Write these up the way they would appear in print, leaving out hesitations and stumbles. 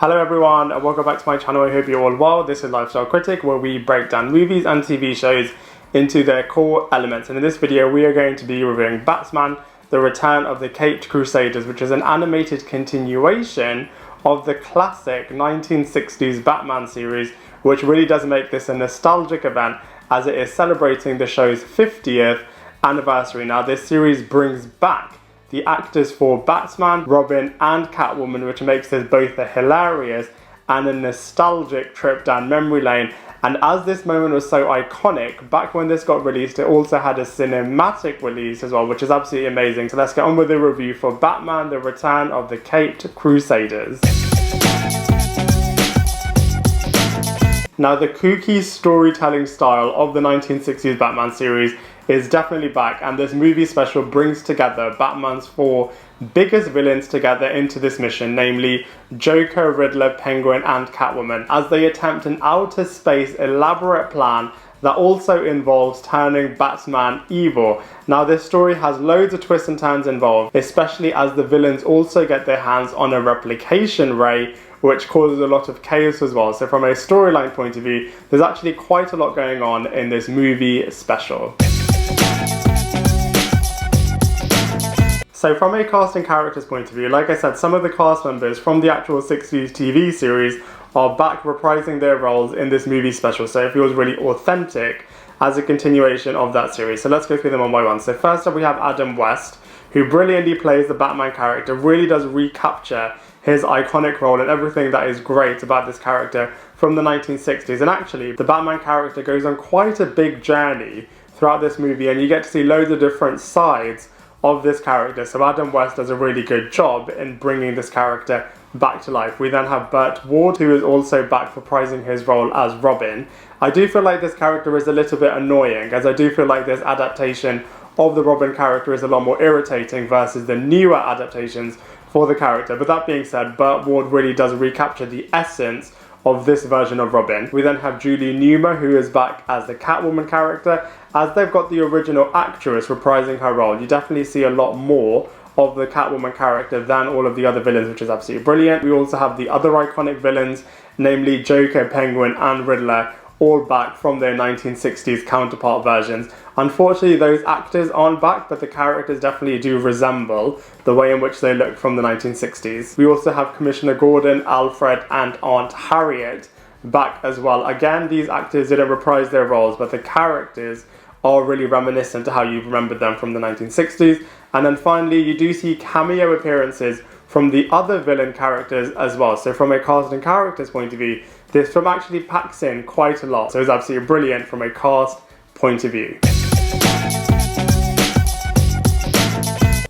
Hello everyone and welcome back to my channel. I hope you're all well. This is Lifestyle Critic, where we break down movies and TV shows into their core elements. And in this video we are going to be reviewing Batman, The Return of the Caped Crusaders, which is an animated continuation of the classic 1960s Batman series, which really does make this a nostalgic event as it is celebrating the show's 50th anniversary. Now this series brings back the actors for Batman, Robin and Catwoman, which makes this both a hilarious and a nostalgic trip down memory lane. And as this moment was so iconic, back when this got released, it also had a cinematic release as well, which is absolutely amazing. So let's get on with the review for Batman, The Return of the Caped Crusaders. Now, the kooky storytelling style of the 1960s Batman series is definitely back, and this movie special brings together Batman's four biggest villains together into this mission, namely Joker, Riddler, Penguin and Catwoman, as they attempt an outer space elaborate plan that also involves turning Batman evil. Now this story has loads of twists and turns involved, especially as the villains also get their hands on a replication ray, which causes a lot of chaos as well. So from a storyline point of view, there's actually quite a lot going on in this movie special. So from a cast and characters point of view, like I said, some of the cast members from the actual 60s TV series are back reprising their roles in this movie special, so it feels really authentic as a continuation of that series. So let's go through them one by one. So first up we have Adam West, who brilliantly plays the Batman character, really does recapture his iconic role and everything that is great about this character from the 1960s. And actually, the Batman character goes on quite a big journey throughout this movie, and you get to see loads of different sides of this character. So Adam West does a really good job in bringing this character back to life. We then have Burt Ward, who is also back reprising his role as Robin. I do feel like this character is a little bit annoying, as I do feel like this adaptation of the Robin character is a lot more irritating versus the newer adaptations for the character. But that being said, Burt Ward really does recapture the essence of this version of Robin. We then have Newmar, who is back as the Catwoman character, as they've got the original actress reprising her role. You definitely see a lot more of the Catwoman character than all of the other villains, which is absolutely brilliant. We also have the other iconic villains, namely Joker, Penguin and Riddler, all back from their 1960s counterpart versions. Unfortunately, those actors aren't back, but the characters definitely do resemble the way in which they look from the 1960s. We also have Commissioner Gordon, Alfred and Aunt Harriet back as well. Again, these actors didn't reprise their roles, but the characters are really reminiscent to how you remember them from the 1960s. And then finally, you do see cameo appearances from the other villain characters as well. So from a cast and characters point of view, this film actually packs in quite a lot. So it's absolutely brilliant from a cast point of view.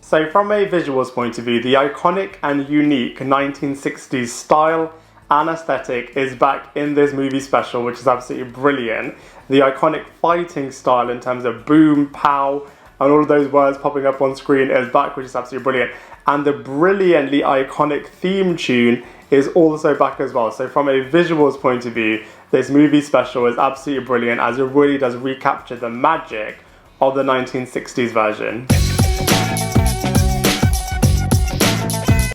So from a visuals point of view, the iconic and unique 1960s style and aesthetic is back in this movie special, which is absolutely brilliant. The iconic fighting style in terms of boom, pow, and all of those words popping up on screen is back, which is absolutely brilliant. And the brilliantly iconic theme tune is also back as well. So from a visuals point of view, this movie special is absolutely brilliant, as it really does recapture the magic of the 1960s version.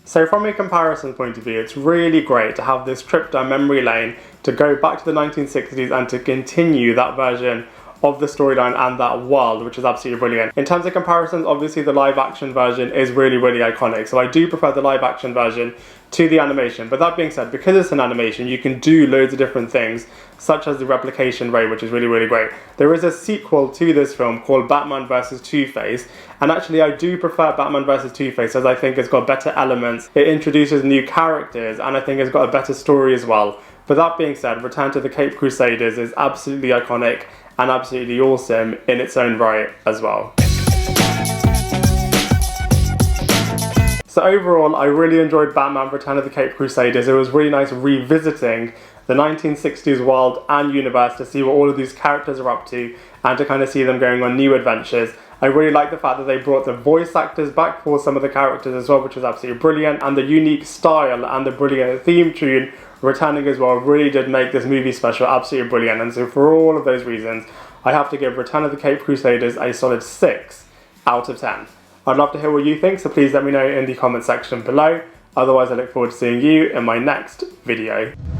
So from a comparison point of view, it's really great to have this trip down memory lane to go back to the 1960s and to continue that version of the storyline and that world, which is absolutely brilliant. In terms of comparisons, obviously the live action version is really, really iconic. So I do prefer the live action version to the animation. But that being said, because it's an animation, you can do loads of different things, such as the replication ray, which is really, really great. There is a sequel to this film called Batman vs. Two-Face. And actually I do prefer Batman vs. Two-Face, as I think it's got better elements. It introduces new characters, and I think it's got a better story as well. But that being said, Return to the Caped Crusaders is absolutely iconic and absolutely awesome in its own right as well. So overall, I really enjoyed Batman Return of the Caped Crusaders. It was really nice revisiting the 1960s world and universe to see what all of these characters are up to and to kind of see them going on new adventures. I really like the fact that they brought the voice actors back for some of the characters as well, which was absolutely brilliant, and the unique style and the brilliant theme tune returning as well really did make this movie special absolutely brilliant. And so for all of those reasons, I have to give Return of the Caped Crusaders a solid 6 out of 10. I'd love to hear what you think, so please let me know in the comment section below. Otherwise, I look forward to seeing you in my next video.